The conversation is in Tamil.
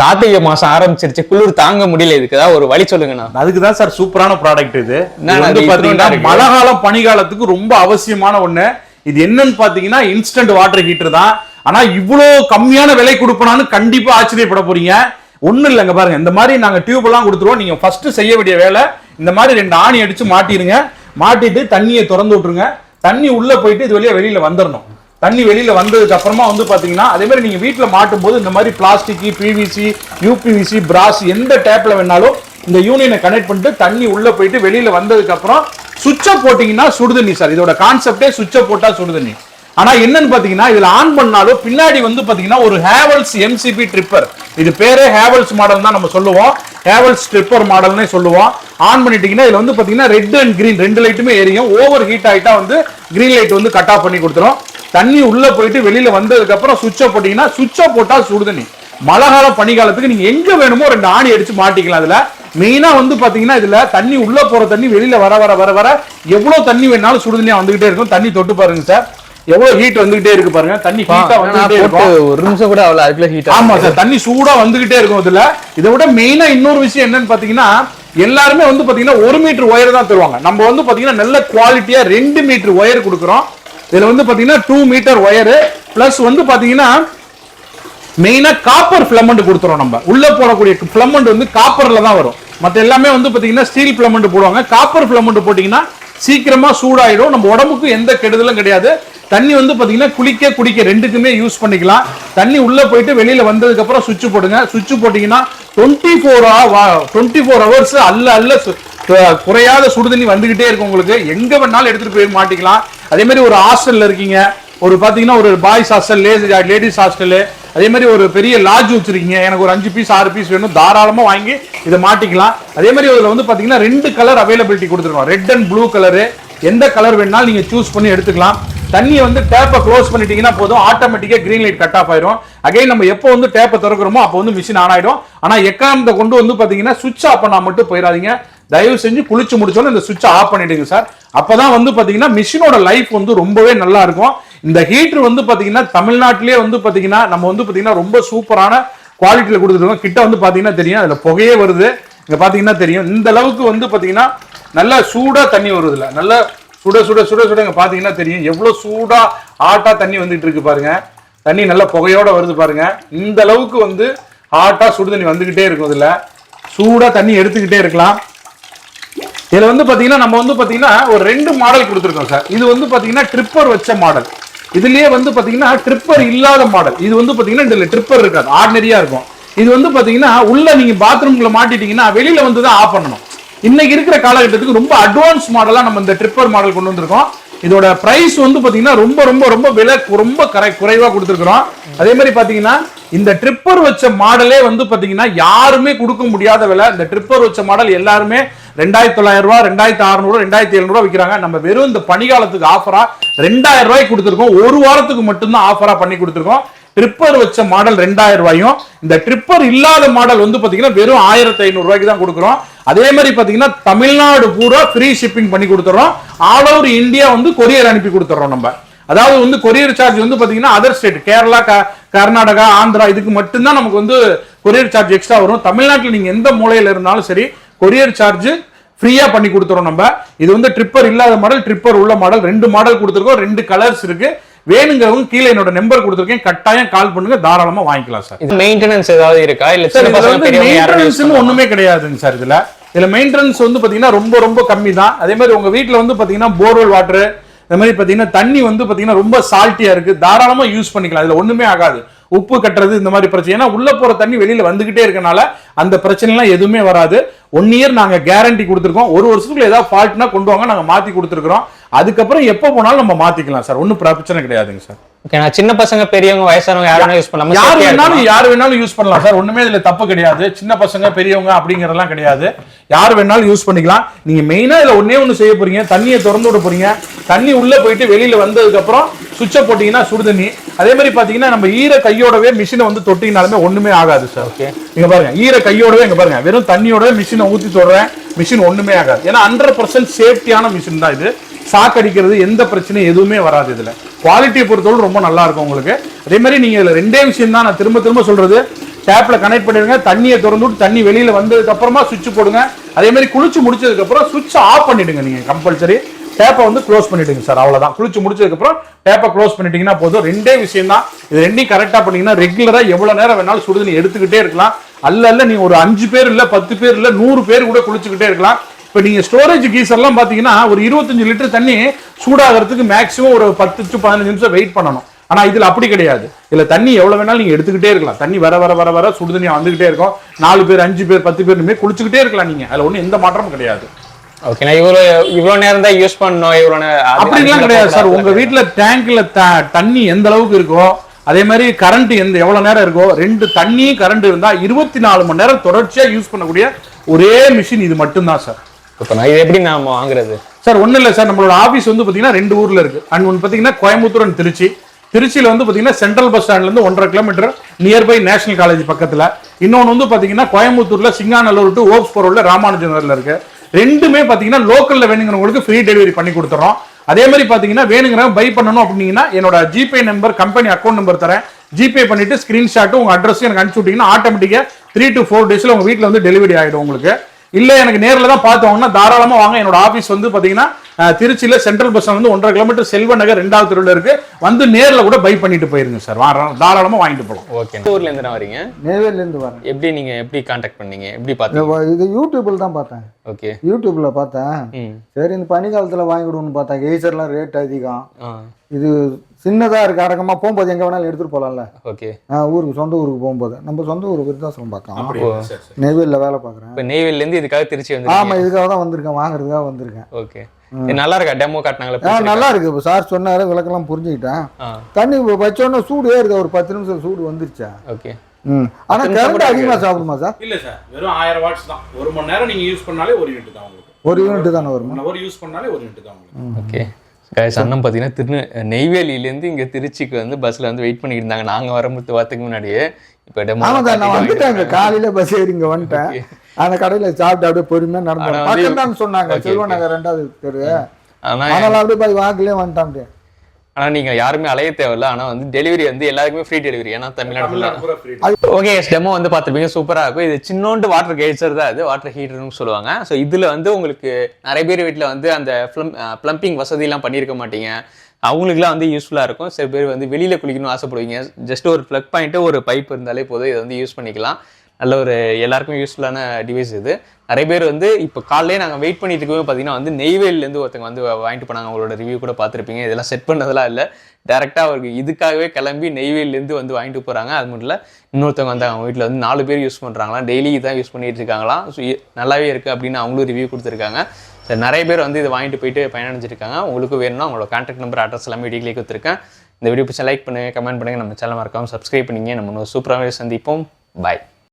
கார்த்திகை மாசம் ஆரம்பிச்சிருச்சு, குளிர் தாங்க முடியல, இதுக்கு ஏதாவது ஒரு வழி சொல்லுங்கண்ணா. அதுக்கு தான் சார் சூப்பரான ப்ராடக்ட் இது. வந்து பாத்தீங்கன்னா மழை காலம் பனிகாலத்துக்கு ரொம்ப அவசியமான ஒண்ணு. இது என்னன்னு பாத்தீங்கன்னா இன்ஸ்டன்ட் வாட்டர் ஹீட்டர் தான். ஆனா இவ்வளவு கம்மியான விலை கொடுப்பனான்னு கண்டிப்பா ஆச்சரியப்பட போறீங்க. ஒண்ணு இல்லைங்க பாருங்க, இந்த மாதிரி நாங்க டியூப் எல்லாம் கொடுத்துருவோம். நீங்க ஃபர்ஸ்ட் செய்ய வேண்டிய வேலை, இந்த மாதிரி 2 ஆணி அடிச்சு மாட்டிடுங்க. மாட்டிட்டு தண்ணியை திறந்து விட்டுருங்க. தண்ணி உள்ள போயிட்டு இது வழியா வெளியில வந்துடணும். தண்ணி வெளியில வந்ததுக்கு அப்புறமா வந்து பாத்தீங்கன்னா அதே மாதிரி நீங்க வீட்டுல மாட்டும் போது இந்த மாதிரி பிளாஸ்டிக், பிவிசி, யூபிவிசி, பிராஸ் எந்த டேப்ல வேணாலும் இந்த யூனியனை கனெக்ட் பண்ணிட்டு தண்ணி உள்ள போயிட்டு வெளியில வந்ததுக்கு அப்புறம் சுவிட்சை போட்டீங்கன்னா சுடுதண்ணி சார். இதோட கான்செப்டே சுவிட்சை போட்டா சுடுதண்ணி. ஆனா என்னன்னு பாத்தீங்கன்னா இதுல ஆன் பண்ணாலும் பின்னாடி வந்து பாத்தீங்கன்னா ஒரு ஹேவல்ஸ் எம்சிபி ட்ரிப்பர், இது பேரே ஹேவல்ஸ் மாடல் தான் நம்ம சொல்லுவோம், ஹேவல்ஸ் ட்ரிப்பர் மாடல்னே சொல்லுவோம். ஆன் பண்ணிட்டீங்கன்னா இதுல வந்து பாத்தீங்கன்னா ரெட் அண்ட் கிரீன் 2 லைட்டுமே எரியும். ஓவர் ஹீட் ஆயிட்டா வந்து கிரீன் லைட் வந்து கட் ஆஃப் பண்ணி கொடுத்துரும். தண்ணி உள்ள போயிட்டு வெளியில வந்ததுக்கு அப்புறம் சுவிட்சை போட்டீங்கன்னா சுவிட்சை போட்டா சுடுதண்ணி. மழை காலம் பனிகாலத்துக்கு நீங்க எங்க வேணுமோ 2 ஆணி அடிச்சு மாட்டிக்கலாம். அதுல மெயினா வந்து பாத்தீங்கன்னா இதுல தண்ணி உள்ள போற தண்ணி வெளியில வர வர வர வர எவ்வளவு தண்ணி வேணாலும் சுடுதண்ணியா வந்துகிட்டே இருக்கும். தண்ணி தொட்டு பாருங்க சார், எவ்வளவு ஹீட் வந்துகிட்டே இருக்கு பாருங்க. தண்ணி ஹீட்டா வந்துகிட்டே இருக்கும். ஒரு நிமிஷம் கூட அவ்வளவு அதுக்குள்ள ஹீட். ஆமா சார், தண்ணி சூடா வந்துகிட்டே இருக்கும். இதுல இதை விட மெயினா இன்னொரு விஷயம் என்னன்னு பாத்தீங்கன்னா எல்லாருமே வந்து பாத்தீங்கன்னா 1 மீட்டர் ஒயர் தான் தருவாங்க. நம்ம வந்து பாத்தீங்கன்னா நல்ல குவாலிட்டியா 2 மீட்டர் ஒயர் கொடுக்குறோம். இதுல வந்து பாத்தீங்கன்னா 2 மீட்டர் ஒயர் பிளஸ் வந்து பாத்தீங்கன்னா மெயினா காப்பர் பிளமெண்ட் கொடுத்துறோம். நம்ம உள்ள போடக்கூடிய பிளமெண்ட் வந்து காப்பர்ல தான் வரும். மத்த எல்லாமே வந்து பாத்தீங்கன்னா ஸ்டீல் பிளமெண்ட் போடுவாங்க. காப்பர் பிளமெண்ட் போட்டீங்கன்னா சீக்கிரமா சூடாயிடும். நம்ம உடம்புக்கு எந்த கெடுதலும் கிடையாது. தண்ணி வந்து பாத்தீங்கன்னா குளிக்க குடிக்க 2க்குமே யூஸ் பண்ணிக்கலாம். தண்ணி உள்ள போயிட்டு வெளியில வந்ததுக்கு அப்புறம் சுவிட்ச் போடுங்க. சுவிட்ச் போட்டீங்கன்னா 24 ஹவர்ஸ் அல்ல குறையாத சுடுதண்ணி வந்துகிட்டே இருக்கும். உங்களுக்கு எங்க வேணாலும் எடுத்துட்டு போய் மாட்டிக்கலாம். அதே மாதிரி ஒரு ஹாஸ்டல்ல இருக்கீங்க, ஒரு பாத்தீங்கன்னா ஒரு பாய்ஸ் ஹாஸ்டல், லேடிஸ் ஹாஸ்டல், அதே மாதிரி ஒரு பெரிய லாட்ஜ் வச்சிருக்கீங்க, எனக்கு ஒரு 5 பீஸ் 6 பீஸ் வேணும், தாராளமா வாங்கி இதை மாட்டிக்கலாம். அதே மாதிரி இதுல வந்து பாத்தீங்கன்னா 2 கலர் அவைலபிலிட்டி கொடுத்துருக்கோம், ரெட் அண்ட் ப்ளூ கலரு. எந்த கலர் வேணாலும் நீங்க சூஸ் பண்ணி எடுத்துக்கலாம். தண்ணியை வந்து டேப்பை க்ளோஸ் பண்ணிட்டீங்கன்னா போதும், ஆட்டோமேட்டிக்கா கிரீன் லைட் கட் ஆஃப் ஆயிரும். அகைன் நம்ம எப்போ வந்து டேப்பை திறக்கிறோமோ அப்போ வந்து மிஷின் ஆன் ஆயிடும். ஆனா எக்காரணத்தை கொண்டு வந்து பாத்தீங்கன்னா சுவிட்ச் ஆஃப் பண்ணா மட்டும் போயிடாதீங்க. தயவு செஞ்சு குளிச்சு முடிச்சோன்னு இந்த சுவிட்சை ஆஃப் பண்ணிடுங்க சார். அப்பதான் வந்து பாத்தீங்கன்னா மிஷினோட லைஃப் வந்து ரொம்பவே நல்லா இருக்கும். இந்த ஹீட்டர் வந்து பாத்தீங்கன்னா தமிழ்நாட்டிலேயே வந்து பாத்தீங்கன்னா நம்ம வந்து பாத்தீங்கன்னா ரொம்ப சூப்பரான குவாலிட்டியில கொடுத்துருக்கோம். கிட்ட வந்து பாத்தீங்கன்னா தெரியும், அதுல புகையே வருது. இங்க பாத்தீங்கன்னா தெரியும், இந்த அளவுக்கு வந்து பாத்தீங்கன்னா நல்லா சூடா தண்ணி வருதுல, நல்லா சுட சுட சுட சுட இங்க பாத்தீங்கன்னா தெரியும் எவ்வளவு சூடா ஹாட்டா தண்ணி வந்துட்டு இருக்கு பாருங்க. தண்ணி நல்லா புகையோட வருது பாருங்க. இந்த அளவுக்கு வந்து ஹாட்டா சுடு தண்ணி வந்துகிட்டே இருக்கும். இதுல சூடா தண்ணி எடுத்துக்கிட்டே இருக்கலாம். இதுல வந்து பாத்தீங்கன்னா நம்ம வந்து பாத்தீங்கன்னா ஒரு 2 மாடல் கொடுத்துருக்கோம் சார். இது வந்து பாத்தீங்கன்னா ட்ரிப்பர் வச்ச மாடல், இதுலயே வந்து பாத்தீங்கன்னா ட்ரிப்பர் இல்லாத மாடல். இது வந்து பாத்தீங்கன்னா இதுல ட்ரிப்பர் இருக்காது, ஆர்டினரியா இருக்கும். இது வந்து பாத்தீங்கன்னா உள்ள நீங்க பாத்ரூம்ல மாட்டிட்டீங்கன்னா வெளியில வந்து தான் ஆஃப் பண்ணணும். இன்னைக்கு இருக்கிற காலகட்டத்துக்கு ரொம்ப அட்வான்ஸ் மாடலா நம்ம இந்த ட்ரிப்பர் மாடல் கொண்டு வந்திருக்கோம். இதோட பிரைஸ் வந்து பாத்தீங்கன்னா ரொம்ப ரொம்ப ரொம்ப விலை ரொம்ப குறைவா கொடுத்துருக்கோம். அதே மாதிரி பாத்தீங்கன்னா இந்த ட்ரிப்பர் வச்ச மாடலே வந்து பாத்தீங்கன்னா யாருமே கொடுக்க முடியாத விலை. இந்த ட்ரிப்பர் வச்ச மாடல் எல்லாருமே 2900 ரூபாய், 2600, 2700 விற்கிறாங்க. நம்ம வெறும் இந்த பனிகாலத்துக்கு ஆஃபரா 2000 ரூபாய்க்கு கொடுத்துருக்கோம். ஒரு வாரத்துக்கு மட்டும்தான் ஆஃபரா பண்ணி கொடுத்துருக்கோம். ட்ரிப்பர் வச்ச மாடல் 2000 ரூபாயும், இந்த ட்ரிப்பர் இல்லாத மாடல் வந்து பாத்தீங்கன்னா வெறும் 1500 ரூபாய்க்கு தான் கொடுக்குறோம். அதே மாதிரி பாத்தீங்கன்னா தமிழ்நாடு பூரா ஃப்ரீ ஷிப்பிங் பண்ணி கொடுத்துறோம். ஆல் ஓவர் இந்தியா வந்து கொரியர் அனுப்பி கொடுத்துறோம் நம்ம. அதாவது வந்து கொரியர் சார்ஜ் வந்து பாத்தீங்கன்னா அதர் ஸ்டேட் கேரளா, கர்நாடகா, ஆந்திரா இதுக்கு மட்டும்தான் நமக்கு வந்து கொரியர் சார்ஜ் எக்ஸ்ட்ரா வரும். தமிழ்நாட்டில் நீங்க எந்த மூலையில இருந்தாலும் சரி கொரியர் சார்ஜ் ஃப்ரீயா பண்ணி கொடுத்துறோம் நம்ம. இது வந்து ட்ரிப்பர் இல்லாத மாடல், ட்ரிப்பர் உள்ள மாடல், 2 மாடல் கொடுத்துருக்கோம். 2 கலர்ஸ் இருக்கு. வேணுங்கிறவங்க கீழே என்னோட நம்பர் கொடுத்துருக்கேன், கட்டாயம் கால் பண்ணுங்க, தாராளமா வாங்கிக்கலாம் சார். இது மெயின்டெனன்ஸ் ஏதாவது இருக்கா? இல்ல மெயின்டெனன்ஸ் ஒண்ணுமே கிடையாதுங்க சார். இதுல மெயின்டெனன்ஸ் வந்து பாத்தீங்கன்னா ரொம்ப ரொம்ப கம்மி தான். அதே மாதிரி உங்க வீட்டுல வந்து பாத்தீங்கன்னா போர்வெல் வாட்டர், இந்த மாதிரி பாத்தீங்கன்னா தண்ணி வந்து பாத்தீங்கன்னா ரொம்ப சால்ட்டியா இருக்கு, தாராளமா யூஸ் பண்ணிக்கலாம். இதுல ஒண்ணுமே ஆகாது. உப்பு கட்டுறது இந்த மாதிரி பிரச்சனை, ஏன்னா உள்ள போற தண்ணி வெளியில வந்துகிட்டே இருக்கனால அந்த பிரச்சனை எல்லாம் எதுவுமே வராது. 1 இயர் நாங்க கேரண்டி கொடுத்துருக்கோம். 1 வருஷத்துக்குள்ள ஏதாவது ஃபால்ட்னா கொண்டு வாங்க, நாங்க மாத்தி கொடுத்துருக்கோம். அதுக்கப்புறம் எப்போ போனாலும் நம்ம மாத்திக்கலாம் சார், ஒன்னும் பிரச்சனை கிடையாதுங்க சார். ஓகே, நான் சின்ன பசங்க பெரியவங்க வயசானவங்க யாரும் யூஸ் பண்ணலாம், யார் வேணாலும் யூஸ் பண்ணலாம் சார். ஒண்ணுமே இதுல தப்பு கிடையாது. சின்ன பசங்க பெரியவங்க அப்படிங்கறதெல்லாம் கிடையாது, யார் வேணாலும் யூஸ் பண்ணிக்கலாம். நீங்க மெயினா இதுல ஒண்ணு செய்ய போறீங்க, தண்ணியை திறந்து விட போறீங்க. தண்ணி உள்ள போயிட்டு வெளியில வந்ததுக்கு அப்புறம் சுவிட்சை போட்டீங்கன்னா சுடுதண்ணி. அதே மாதிரி பாத்தீங்கன்னா நம்ம ஈர கையோடவே மிஷினை வந்து தொட்டிங்கனாலுமே ஒண்ணுமே ஆகாது சார். ஓகே, நீங்க பாருங்க ஈர கையோடவே, இங்க பாருங்க வெறும் தண்ணியோடவே மிஷினை ஊத்தி தொடுறேன், மிஷின் ஒண்ணுமே ஆகாது. ஏன்னா 100% சேஃப்டியான மிஷின் தான் இது. சாக் அடிக்கிறது எந்த பிரச்சனையும் எதுவுமே வராது. இதுல குவாலிட்டியை பொறுத்தவரை ரொம்ப நல்லா இருக்கும் உங்களுக்கு. அதே மாதிரி நீங்க இதுல 2 விஷயம் தான் நான் திரும்ப திரும்ப சொல்றது, டேப்ல கனெக்ட் பண்ணிடுங்க. தண்ணியை திறந்து விட்டு தண்ணி வெளியில வந்ததுக்கு அப்புறமா சுவிட்ச் போடுங்க. அதே மாதிரி குளிச்சு முடிச்சதுக்கு அப்புறம் சுவிட்ச் ஆஃப் பண்ணிடுங்க. நீங்க கம்பல்சரி டேப்பை வந்து க்ளோஸ் பண்ணிடுங்க சார். அவ்வளவுதான். குளிச்சு முடிச்சதுக்கு அப்புறம் டேப்பை க்ளோஸ் பண்ணிட்டீங்கன்னா போதும். ரெண்டே விஷயம் தான். இது ரெண்டையும் கரெக்டா பண்ணீங்கன்னா ரெகுலரா எவ்வளவு நேரம் வேணாலும் சுடுதண்ணி எடுத்துக்கிட்டே இருக்கலாம். அல்ல நீங்க ஒரு 5 பேர் இல்ல 10 பேர் இல்ல 100 பேர் கூட குளிச்சுக்கிட்டே இருக்கலாம். இப்ப நீங்க ஸ்டோரேஜ் கீசர்லாம் பாத்தீங்கன்னா ஒரு 25 லிட்டர் தண்ணி சூடாகிறதுக்கு மேக்ஸிமம் ஒரு 10 to 15 நிமிஷம் வெயிட் பண்ணணும். ஆனா இதுல அப்படி கிடையாது. இதுல தண்ணி எவ்வளவு வேணாலும் நீங்க எடுத்துக்கிட்டே இருக்கலாம். தண்ணி வர வர வர வர சுடுதண்ணி வந்துகிட்டே இருக்கும். 4 பேர் 5 பேர் 10 பேர் குளிச்சுக்கிட்டே இருக்கலாம். நீங்க அதுல ஒன்றும் எந்த மாற்றமும் கிடையாது. ஓகே, நான் இவ்வளவு நேரம் தான் யூஸ் பண்ணணும் அப்படிலாம் கிடையாது சார். உங்க வீட்டுல டேங்க்ல தண்ணி எந்த அளவுக்கு இருக்கோ அதே மாதிரி கரண்ட் எவ்வளவு நேரம் இருக்கோ, 2 தண்ணி கரண்ட் இருந்தா 24 மணி நேரம் தொடர்ச்சியா யூஸ் பண்ணக்கூடிய ஒரே மிஷின் இது மட்டும்தான் சார். இப்போ நான் இது எப்படி நாம வாங்குறது சார்? ஒன்றும் இல்லை சார். நம்மளோட ஆஃபீஸ் வந்து பார்த்தீங்கன்னா 2 ஊரில் இருக்கு. அண்ட் ஒன்று பார்த்தீங்கன்னா கோயம்புத்தூர் அண்ட் திருச்சி. திருச்சியில் வந்து பார்த்தீங்கன்னா சென்ட்ரல் பஸ் ஸ்டாண்ட்லேருந்து 1.5 கிலோமீட்டர் நியர்பை நேஷனல் காலேஜ் பக்கத்தில். இன்னொன்று வந்து பார்த்தீங்கன்னா கோயம்புத்தூரில் சிங்காநல்லூர் டு ஓப்ஸ் போரோட ராமானுஜநகரில் இருக்கு. ரெண்டுமே பார்த்தீங்கன்னா லோக்கலில் வேணுங்கிறவங்களுக்கு ஃப்ரீ டெலிவரி பண்ணி கொடுத்துறோம். அதே மாதிரி பார்த்தீங்கன்னா வேணுங்கிறவங்க பை பண்ணணும் அப்படின்னா என்னோட GPay number, company account number தரேன். ஜிபே பண்ணிட்டு ஸ்கிரீன்ஷாட் உங்க அட்ரஸ் எனக்கு அனுப்பிச்சு விட்டீங்கன்னா ஆட்டோமேட்டிக்கா 3 to 4 டேஸ்ல உங்க வீட்டில் வந்து டெலிவரி ஆகிடும். உங்களுக்கு இல்ல எனக்கு நேரில் தான் பார்த்தோம்னா தாராளமா வாங்க. என்னோட ஆஃபீஸ் வந்து பாத்தீங்கன்னா திருச்சியில சென்ட்ரல் பஸ் வந்து 1.5 கிலோமீட்டர் செல்வ நகர் 2வது தெருவில் இருக்கு. வந்து நேரில் கூட பை பண்ணிட்டு போயிருங்க சார். தாராளமா வாங்கிட்டு போகலாம். ஓகே, ஊர்ல இருந்து நான் வரீங்க? நெய்வேலில இருந்து வரேன். எப்படி கான்டாக்ட் பண்ணீங்க? எப்படி பார்த்தீங்க? இது யூடியூப்ல தான் பார்த்தேன். ஓகே, யூடியூப்ல பார்த்தேன். சரி, இந்த பனிக்காலத்துல வாங்கி கொடுன்னு பார்த்தேன். கெய்சர்லாம் ரேட் அதிகம். இது சின்னதா இருக்கு. அடக்கமா போகும்போது எங்க வேணாலும் எடுத்துட்டு போகலாம்ல. ஓகே, ஊருக்கு சொந்த ஊருக்கு போகும்போது நம்ம சொந்த ஊருக்கு விருதாசலம் பார்க்கலாம். நெய்வேலில வேலை பார்க்குறேன். இப்போ நெய்வேலில இருந்து இதுக்காக திருச்சி வந்து? ஆமா, இதுக்காக தான் வந்திருக்கேன். வாங்குறதுக்காக வந்திருக்கேன். ஓகே, நல்லா இருக்கா? டெமோ காட்டினாங்களா? நல்லா இருக்கு. இப்போ சார் சொன்னாரு, விளக்கெல்லாம் புரிஞ்சுக்கிட்டேன். தண்ணி வச்சோன்னா சூடு ஏறுது. ஒரு 10 நிமிஷம் சூடு வந்துருச்சா? ஓகே. ஆனா கரண்ட் அதிகமா சாப்பிடுமா சார்? இல்ல சார், வெறும் 1000 வாட்ஸ் தான். 1 மணி நேரம் நீங்க யூஸ் பண்ணாலே 1 யூனிட் தான் உங்களுக்கு. 1 யூனிட் தானே வருமா? 1 ஹவர் யூஸ் பண்ணாலே 1 யூனிட் தான் உங்களுக்கு. ஓகே கைஸ், அண்ணன் பார்த்தீங்கன்னா நெய்வேலியிலேருந்து இங்கே திருச்சிக்கு வந்து பஸ்ஸில் வந்து வெயிட் பண்ணிட்டு இருந்தாங்க. நாங்கள் வரும்போது வாரத்துக்கு முன்னாடியே. இப்போ டெமோ நான் வந்துட்டேன். காலையில பஸ் ஏறி இங்கே வந்துட்டேன். அந்த கடையில் சாப்பிட்டு அப்படியே பொறுமையாக நடந்தேன். பக்கம் சொன்னாங்க, செல்வ நகர் 2வது தெரு. அதனால அப்படியே போய் வாக்கிலே வந்துட்டான். ஆனால் நீங்கள் யாருமே அலைய தேவையில்ல. ஆனால் வந்து டெலிவரி வந்து எல்லாருக்குமே ஃப்ரீ டெலிவரி. ஏன்னா தமிழ்நாடு. ஓகே, டெமோ வந்து பார்த்துருப்பீங்க, சூப்பராக இருக்கும். இது சின்னோண்டு வாட்டர் கெய்சர் தான். அது வாட்டர் ஹீட்டர்னு சொல்லுவாங்க. ஸோ இதில் வந்து உங்களுக்கு நிறைய பேர் வீட்டில் வந்து அந்த ப்ளம்பிங் வசதியெல்லாம் பண்ணியிருக்க மாட்டீங்க. அவங்களுக்குலாம் வந்து யூஸ்ஃபுல்லாக இருக்கும். சில பேர் வந்து வெளியில் குளிக்கணும்னு ஆசைப்படுவீங்க. ஜஸ்ட் ஒரு ப்ளக் பாயிண்ட்டு ஒரு பைப் இருந்தாலே போதும். இதை வந்து யூஸ் பண்ணிக்கலாம். நல்ல ஒரு எல்லாருக்கும் யூஸ்ஃபுல்லான டிவைஸ் இது. நிறைய பேர் வந்து இப்போ காலையிலே நாங்கள் வெயிட் பண்ணிட்டு இருக்கவே பார்த்தீங்கன்னா வந்து நெய்வேலிலேருந்து ஒருத்தங்க வந்து வாங்கிட்டு போனாங்க. அவங்களோட ரிவ்யூ கூட பார்த்துருப்பீங்க. இதெல்லாம் செட் பண்ணதெல்லாம் இல்லை. டேரெக்டாக அவருக்கு இதுக்காகவே கிளம்பி நெய்வேலிலேருந்து வந்து வாங்கிட்டு போகிறாங்க. அது மட்டும் இல்லை, இன்னொருத்தவங்க வந்து அவங்க வீட்டில் வந்து 4 பேர் யூஸ் பண்ணுறாங்களாம். டெய்லி இதான் யூஸ் பண்ணிட்டு இருக்காங்களாம். ஸோ நல்லாவே இருக்குது அப்படின்னு அவங்களும் ரிவ்யூ கொடுத்துருக்காங்க. ஸோ நிறைய பேர் வந்து இதை வாங்கிட்டு போயிட்டு பயனடைஞ்சிருக்காங்க. உங்களுக்கு வேணும்னா அவங்களோட கான்டாக்ட் நம்பர், அட்ரஸ் எல்லாமே வீடியோலேயே கொடுத்துருக்கேன். இந்த வீடியோ பிடிச்சா லைக் பண்ணுங்கள், கமெண்ட் பண்ணுங்கள். நம்ம சேனல் மறக்காமல் சப்ஸ்கிரைப் பண்ணிங்க. நம்ம சூப்பராகவே சந்திப்போம். பாய்.